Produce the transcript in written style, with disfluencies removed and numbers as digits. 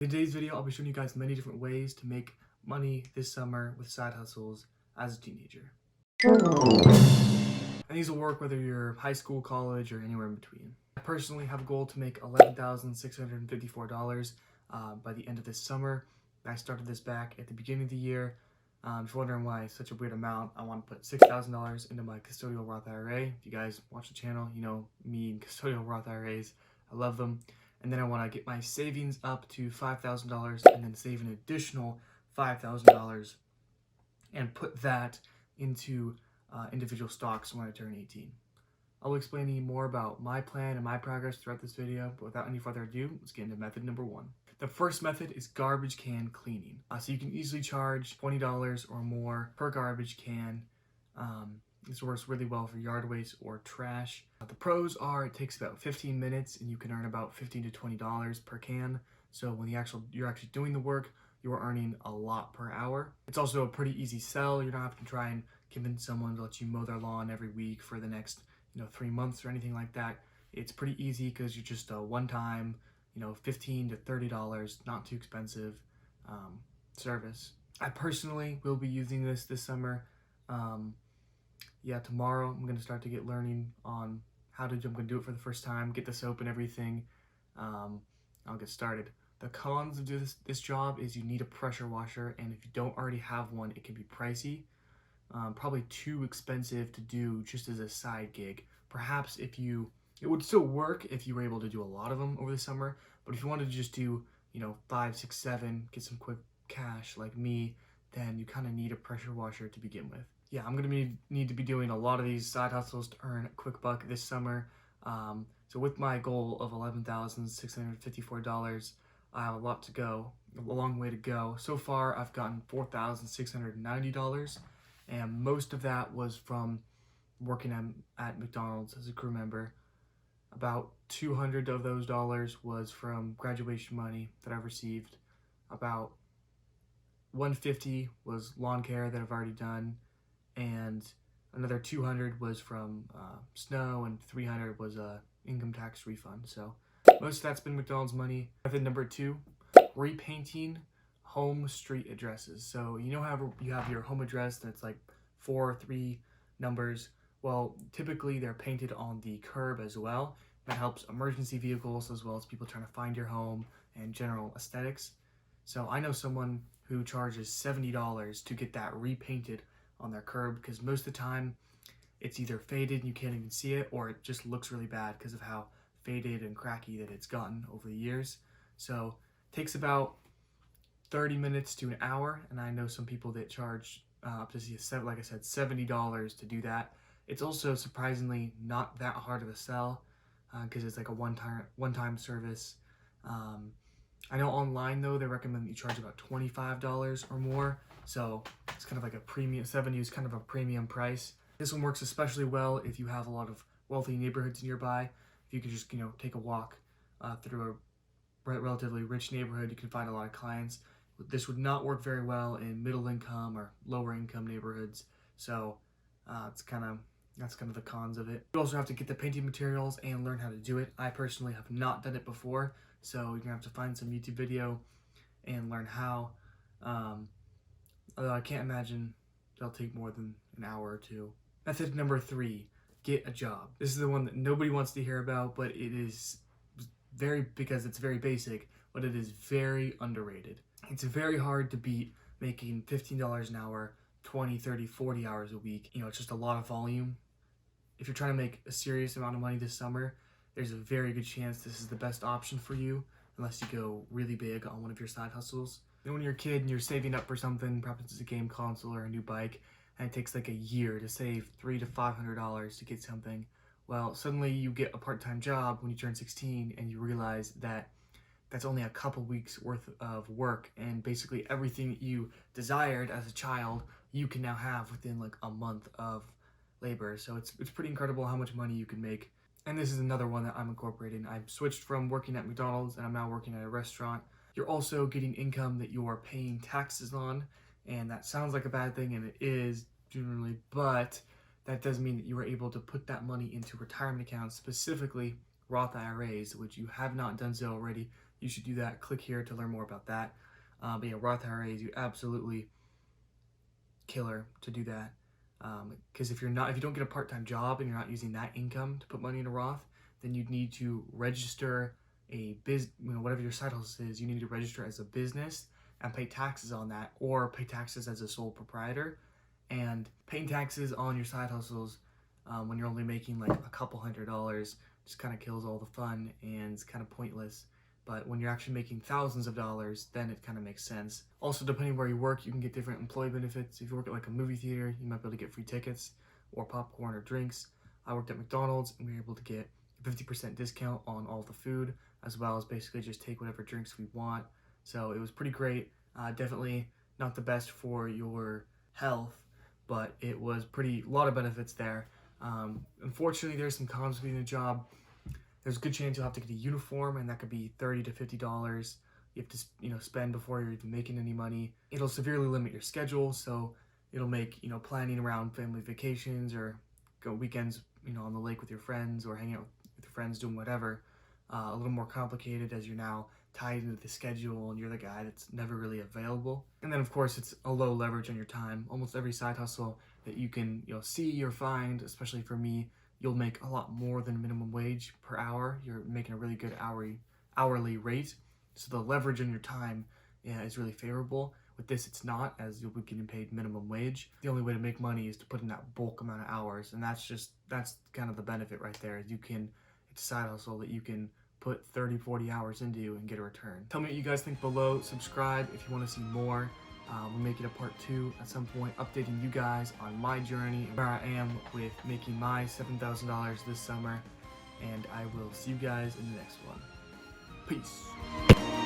In today's video, I'll be showing you guys many different ways to make money this summer with side hustles as a teenager. And these will work whether you're high school, college, or anywhere in between. I personally have a goal to make $11,654 by the end of this summer. I started this back at the beginning of the year. If you're wondering why it's such a weird amount, I want to put $6,000 into my custodial Roth IRA. If you guys watch the channel, you know me and custodial Roth IRAs. I love them. And then I want to get my savings up to $5,000 and then save an additional $5,000 and put that into individual stocks when I turn 18. I'll explain to you more about my plan and my progress throughout this video, but without any further ado, let's get into method number one. The first method is garbage can cleaning. So you can easily charge $20 or more per garbage can. This works really well for yard waste or trash. The pros are it takes about 15 minutes and you can earn about $15 to $20 per can. So when you're actually doing the work, you are earning a lot per hour. It's also a pretty easy sell. You don't have to try and convince someone to let you mow their lawn every week for the next 3 months or anything like that. It's pretty easy because you're just a one-time, $15 to $30, not too expensive service. I personally will be using this summer. Tomorrow I'm going to start to get learning on how to do it for the first time, get the soap and everything. I'll get started. The cons of this job is you need a pressure washer, and if you don't already have one, it can be pricey. Probably too expensive to do just as a side gig. Perhaps it would still work if you were able to do a lot of them over the summer, but if you wanted to just do 5, 6, 7, get some quick cash like me, then you kind of need a pressure washer to begin with. Yeah, I'm going to need to be doing a lot of these side hustles to earn a quick buck this summer. So with my goal of $11,654, I have a long way to go. So far, I've gotten $4,690, and most of that was from working at McDonald's as a crew member. About $200 of those dollars was from graduation money that I've received. About $150 was lawn care that I've already done, and another $200 was from snow, and $300 was a income tax refund. So most of that's been McDonald's money. Method number two, repainting home street addresses. So how you have your home address that's like 4 or 3 numbers. Well, typically they're painted on the curb as well. That helps emergency vehicles as well as people trying to find your home and general aesthetics. So I know someone who charges $70 to get that repainted on their curb, because most of the time it's either faded and you can't even see it, or it just looks really bad because of how faded and cracky that it's gotten over the years. So it takes about 30 minutes to an hour, and I know some people that charge up to, like I said, $70 to do that. It's also surprisingly not that hard of a sell because it's like a one-time service. I know online though they recommend that you charge about $25 or more, so it's kind of like a premium. 70 is kind of a premium price. This one works especially well if you have a lot of wealthy neighborhoods nearby. If you could just take a walk through a relatively rich neighborhood, you can find a lot of clients. This would not work very well in middle income or lower income neighborhoods, so that's kind of the cons of it. You also have to get the painting materials and learn how to do it. I personally have not done it before, so you're gonna have to find some YouTube video and learn how. Although I can't imagine they'll take more than an hour or two. Method number 3, get a job. This is the one that nobody wants to hear about, but it is because it's very basic, but it is very underrated. It's very hard to beat making $15 an hour, 20, 30, 40 hours a week. It's just a lot of volume. If you're trying to make a serious amount of money this summer, there's a very good chance this is the best option for you, unless you go really big on one of your side hustles. And when you're a kid and you're saving up for something, perhaps it's a game console or a new bike, and it takes like a year to save $300 to $500 to get something, well, suddenly you get a part-time job when you turn 16 and you realize that that's only a couple weeks worth of work, and basically everything that you desired as a child you can now have within like a month of labor. So it's pretty incredible how much money you can make. And this is another one that I'm incorporating. I've switched from working at McDonald's and I'm now working at a restaurant. You're also getting income that you are paying taxes on, and that sounds like a bad thing, and it is generally, but that does mean that you are able to put that money into retirement accounts, specifically Roth IRAs, which you have not done so already. you should do that. Click here to learn more about that. But yeah, Roth IRAs, you absolutely killer to do that. Because if you don't get a part-time job and you're not using that income to put money in a Roth, then you'd need to register whatever your side hustle is, you need to register as a business and pay taxes on that, or pay taxes as a sole proprietor. And paying taxes on your side hustles when you're only making like a couple $100 just kind of kills all the fun and it's kind of pointless. But when you're actually making thousands of dollars, then it kind of makes sense. Also, depending where you work, you can get different employee benefits. If you work at like a movie theater, you might be able to get free tickets or popcorn or drinks. I worked at McDonald's and we were able to get a 50% discount on all the food, as well as basically just take whatever drinks we want. So it was pretty great. Definitely not the best for your health, but it was a lot of benefits there. Unfortunately, there's some cons with getting a job. There's a good chance you'll have to get a uniform, and that could be $30 to $50. You have to spend before you're even making any money. It'll severely limit your schedule, so it'll make planning around family vacations or go weekends on the lake with your friends or hanging out with your friends doing whatever a little more complicated, as you're now tied into the schedule and you're the guy that's never really available. And then of course it's a low leverage on your time. Almost every side hustle that you can see or find, especially for me, you'll make a lot more than minimum wage per hour. You're making a really good hourly rate, so the leverage on your time is really favorable. With this, it's not, as you'll be getting paid minimum wage. The only way to make money is to put in that bulk amount of hours, and that's kind of the benefit right there. It's a side hustle that you can put 30-40 hours into and get a return. Tell me what you guys think below. Subscribe if you want to see more. We'll make it a part 2 at some point, updating you guys on my journey, where I am with making my $7,000 this summer, and I will see you guys in the next one. Peace.